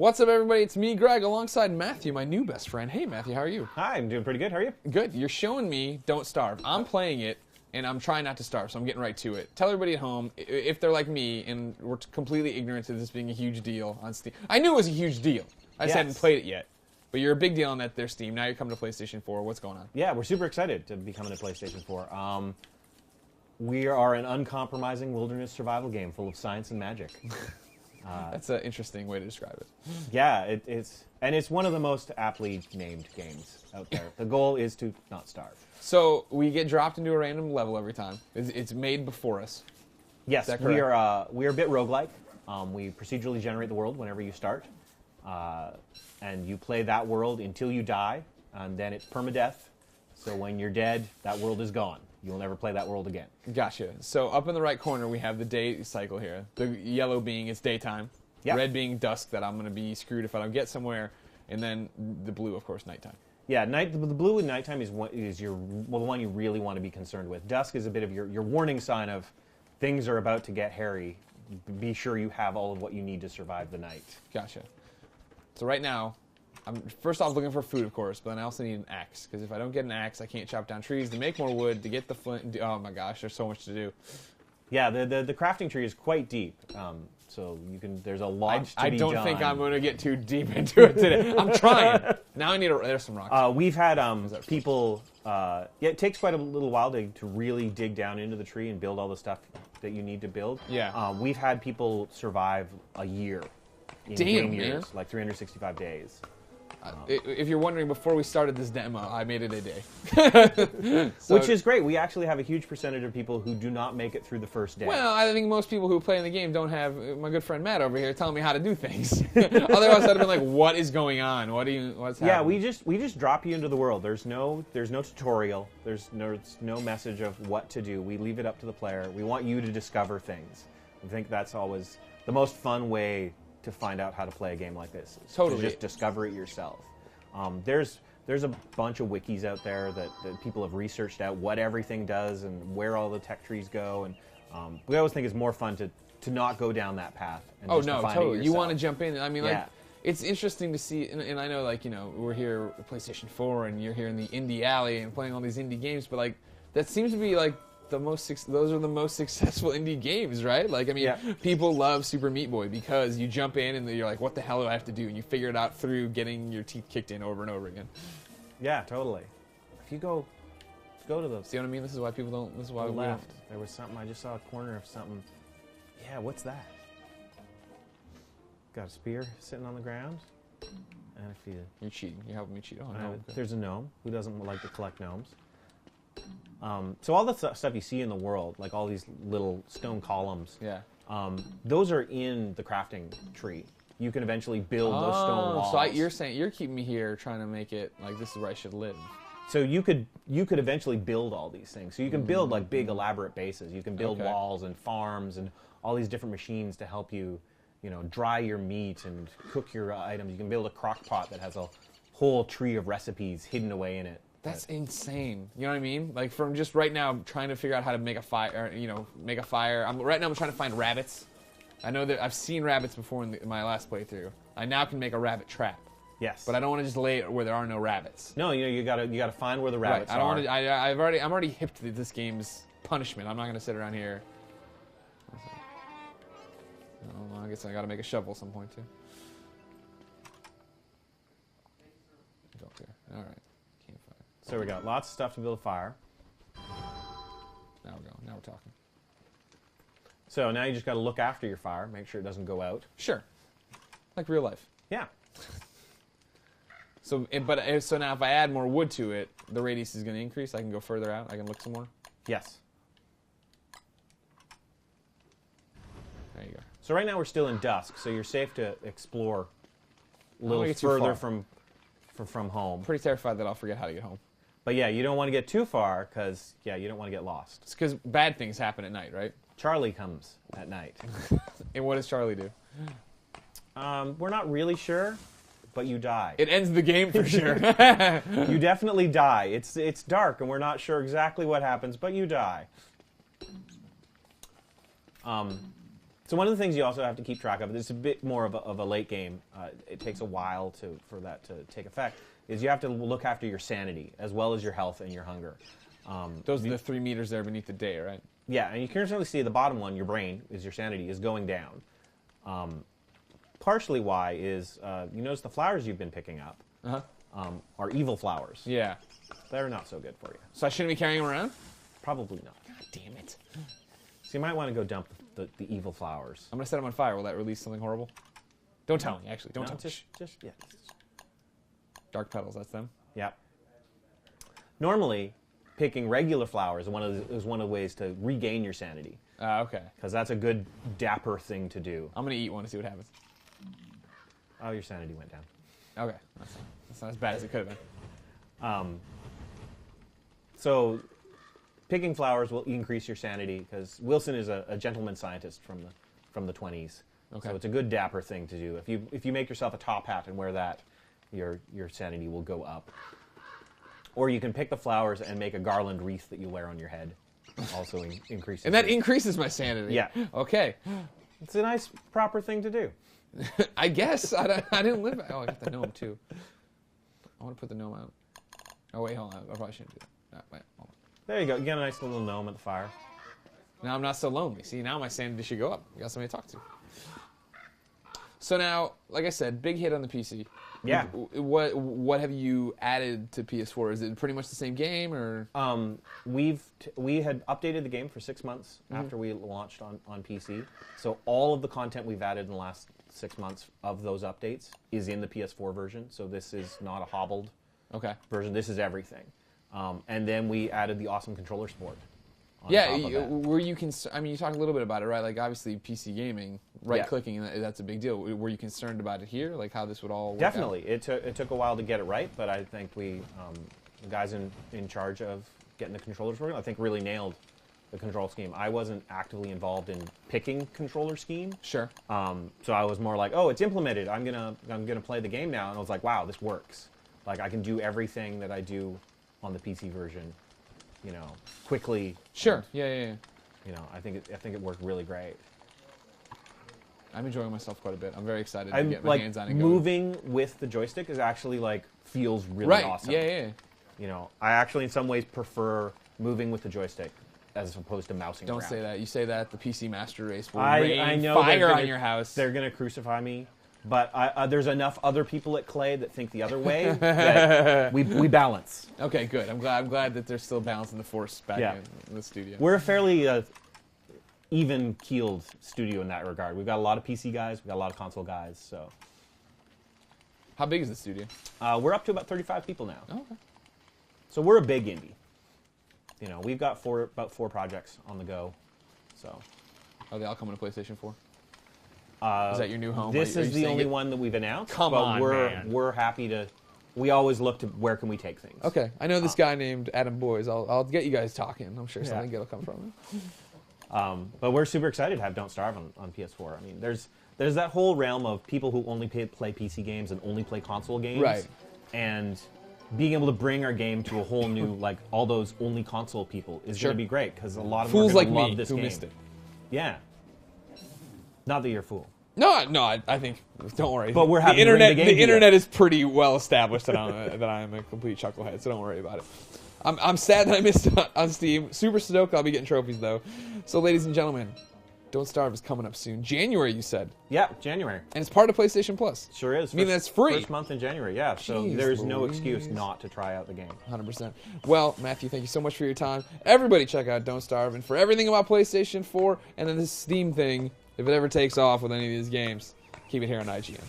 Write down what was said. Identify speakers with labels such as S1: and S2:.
S1: What's up, everybody? It's me, Greg, alongside Matthew, my new best friend. Hey, Matthew, how are you?
S2: Hi, I'm doing pretty good. How are you?
S1: Good. You're showing me Don't Starve. I'm playing it, and I'm trying not to starve, so I'm getting right to it. Tell everybody at home, if they're like me and we're completely ignorant to this being a huge deal on Steam. I knew it was a huge deal. I just hadn't played it yet. But you're a big deal on their Steam. Now you're coming to PlayStation 4. What's going on?
S2: Yeah, we're super excited to be coming to PlayStation 4. We are an uncompromising wilderness survival game full of science and magic.
S1: That's an interesting way to describe it.
S2: Yeah, it's one of the most aptly named games out there. The goal is to not starve.
S1: So we get dropped into a random level every time. It's made before us.
S2: Yes, we are a bit roguelike. We procedurally generate the world whenever you start, and you play that world until you die, and then it's permadeath. So when you're dead, that world is gone. You'll never play that world again.
S1: Gotcha. So up in the right corner, we have the day cycle here. The yellow being it's daytime.
S2: Yep.
S1: Red being dusk, that I'm going to be screwed if I don't get somewhere. And then the blue, of course, nighttime.
S2: Yeah, the blue in nighttime is the one you really want to be concerned with. Dusk is a bit of your warning sign of things are about to get hairy. Be sure you have all of what you need to survive the night.
S1: Gotcha. So right now, I'm first off looking for food, of course, but then I also need an axe, because if I don't get an axe, I can't chop down trees to make more wood, to get the flint. Oh my gosh, there's so much to do.
S2: Yeah, the crafting tree is quite deep, so there's a lot to be done.
S1: I don't think I'm going to get too deep into it today. I'm trying. Now I need there's some rocks.
S2: We've had people. It takes quite a little while to really dig down into the tree and build all the stuff that you need to build.
S1: Yeah.
S2: We've had people survive a year in game years, like 365 days.
S1: If you're wondering, before we started this demo, I made it a day.
S2: Which is great. We actually have a huge percentage of people who do not make it through the first day.
S1: Well, I think most people who play in the game don't have my good friend Matt over here telling me how to do things. Otherwise, I'd have been like, "What is going on? What's happening?"
S2: Yeah, we just drop you into the world. There's no tutorial. There's no message of what to do. We leave it up to the player. We want you to discover things. I think that's always the most fun way to find out how to play a game like this.
S1: Totally.
S2: To just discover it yourself. There's a bunch of wikis out there that people have researched out what everything does and where all the tech trees go, and we always think it's more fun to not go down that path. And
S1: oh
S2: just
S1: no,
S2: to find
S1: totally.
S2: it
S1: You
S2: yourself.
S1: want to jump in. I mean, like, it's interesting to see, and I know, like, we're here at PlayStation 4, and you're here in the indie alley and playing all these indie games, but like that seems to be like those are the most successful indie games, right? Like, I mean, people love Super Meat Boy because you jump in and you're like, what the hell do I have to do? And you figure it out through getting your teeth kicked in over and over again.
S2: Yeah, totally. If you go to the
S1: See what I mean? This is why people don't. This is why we
S2: left.
S1: don't.
S2: There was something. I just saw a corner of something. Yeah, what's that? Got a spear sitting on the ground. And if
S1: You're cheating. You're helping me cheat. Oh no. Okay.
S2: There's a gnome. Who doesn't like to collect gnomes? So all the stuff you see in the world, like all these little stone columns, those are in the crafting tree. You can eventually build those stone walls.
S1: So you're keeping me here trying to make it like this is where I should live.
S2: So you could eventually build all these things. So you can build like big elaborate bases. You can build walls and farms and all these different machines to help you, dry your meat and cook your items. You can build a crock pot that has a whole tree of recipes hidden away in it.
S1: That's insane. You know what I mean? Like, from just right now, I'm trying to figure out how to make a fire. Make a fire. Right now, I'm trying to find rabbits. I know that I've seen rabbits before in my last playthrough. I now can make a rabbit trap.
S2: Yes.
S1: But I don't want to just lay it where there are no rabbits.
S2: No, you gotta find where the rabbits
S1: are. I'm already hip to this game's punishment. I'm not gonna sit around here. I guess I gotta make a shovel at some point too. Okay. All right.
S2: So we got lots of stuff to build a fire.
S1: Now we're going. Now we're talking.
S2: So now you just got to look after your fire, make sure it doesn't go out.
S1: Sure. Like real life.
S2: Yeah.
S1: So now if I add more wood to it, the radius is going to increase. I can go further out. I can look some more.
S2: Yes.
S1: There you go.
S2: So right now we're still in dusk, so you're safe to explore a little further from home.
S1: Pretty terrified that I'll forget how to get home.
S2: But yeah, you don't want to get too far because, you don't want to get lost.
S1: It's because bad things happen at night, right?
S2: Charlie comes at night.
S1: And what does Charlie do?
S2: We're not really sure, but you die.
S1: It ends the game for sure.
S2: You definitely die. It's dark, and we're not sure exactly what happens, but you die. So one of the things you also have to keep track of, it's a bit more of a late game, it takes a while for that to take effect, is you have to look after your sanity as well as your health and your hunger.
S1: Those are the 3 meters there beneath the day, right?
S2: Yeah, and you can certainly see the bottom one, your brain, is your sanity, is going down. Partially why is, you notice the flowers you've been picking up are evil flowers.
S1: Yeah.
S2: They're not so good for you.
S1: So I shouldn't be carrying them around?
S2: Probably not.
S1: God damn it.
S2: So you might want to go dump the evil flowers.
S1: I'm going to set them on fire. Will that release something horrible? Don't tell me, actually. Don't
S2: No,
S1: tell me.
S2: yeah.
S1: Dark petals, that's them?
S2: Yeah. Normally, picking regular flowers is one of the ways to regain your sanity.
S1: Okay.
S2: Because that's a good dapper thing to do.
S1: I'm going to eat one to see what happens.
S2: Oh, your sanity went down.
S1: Okay. That's not as bad as it could have been.
S2: So, picking flowers will increase your sanity because Wilson is a gentleman scientist from the 20s.
S1: Okay.
S2: So it's a good dapper thing to do. If you make yourself a top hat and wear that, your sanity will go up. Or you can pick the flowers and make a garland wreath that you wear on your head. Also increases.
S1: And that
S2: your-
S1: increases my sanity.
S2: Yeah.
S1: Okay.
S2: It's a nice, proper thing to do.
S1: I guess. I didn't live. Oh, I got the gnome, too. I want to put the gnome out. Oh, wait, hold on. I probably shouldn't do that. No, wait, hold on.
S2: There you go. You get a nice little gnome at the fire.
S1: Now I'm not so lonely. See, now my sanity should go up. I got somebody to talk to. So now, like I said, big hit on the PC.
S2: Yeah.
S1: What have you added to PS4? Is it pretty much the same game, or?
S2: We had updated the game for 6 months after we launched on PC. So all of the content we've added in the last 6 months of those updates is in the PS4 version. So this is not a hobbled version. This is everything. And then we added the awesome controller support.
S1: Yeah, were you concerned? I mean, you talked a little bit about it, right? Like, obviously, PC gaming, right-clicking, and that's a big deal. Were you concerned about it here, like how this would all work
S2: Definitely. It took a while to get it right, but I think the guys in charge of getting the controllers working, I think really nailed the control scheme. I wasn't actively involved in picking controller scheme.
S1: Sure.
S2: So I was more like, oh, it's implemented. I'm gonna play the game now, and I was like, wow, this works. Like I can do everything that I do on the PC version, quickly.
S1: Sure. Yeah.
S2: I think it worked really great.
S1: I'm enjoying myself quite a bit. I'm very excited to
S2: I'm
S1: get my hands on it.
S2: Moving with the joystick is actually feels really awesome.
S1: Yeah.
S2: I actually in some ways prefer moving with the joystick as opposed to mousing around.
S1: Don't say that. You say that, the PC Master Race will
S2: I
S1: rain
S2: know
S1: fire on your house.
S2: They're gonna crucify me. But there's enough other people at Clay that think the other way that we balance.
S1: Okay, good. I'm glad that they're still balancing the force back in the studio.
S2: We're a fairly even-keeled studio in that regard. We've got a lot of PC guys. We've got a lot of console guys. So,
S1: how big is the studio?
S2: We're up to about 35 people now.
S1: Oh, okay.
S2: So we're a big indie. We've got about four projects on the go. So,
S1: are they all coming to PlayStation 4?
S2: Is
S1: that your new home?
S2: This is the only one that we've announced.
S1: Come on, man.
S2: We're happy to. We always look to where can we take things.
S1: Okay, I know this guy named Adam Boyes. I'll get you guys talking. I'm sure something good will come from it.
S2: But we're super excited to have Don't Starve on PS4. I mean, there's that whole realm of people who only play PC games and only play console games.
S1: Right.
S2: And being able to bring our game to a whole new, all those only console people is going to be great because a lot of them
S1: fools
S2: are
S1: like
S2: going to love
S1: me
S2: this
S1: who
S2: game.
S1: missed it.
S2: Yeah. Not that you're a fool.
S1: No, I think. Don't worry.
S2: But we're happy
S1: the
S2: to bring
S1: internet.
S2: the game to
S1: internet is pretty well established that I'm a complete chucklehead. So don't worry about it. I'm sad that I missed it on Steam. Super stoked. I'll be getting trophies though. So, ladies and gentlemen, Don't Starve is coming up soon. January, you said.
S2: Yeah, January.
S1: And it's part of PlayStation Plus.
S2: Sure is.
S1: I mean, that's free.
S2: First month in January, yeah. So
S1: Jeez
S2: there's no
S1: Louise.
S2: excuse not to try out the game.
S1: 100%. Well, Matthew, thank you so much for your time. Everybody check out Don't Starve. And for everything about PlayStation 4 and then this Steam thing, if it ever takes off with any of these games, keep it here on IGN.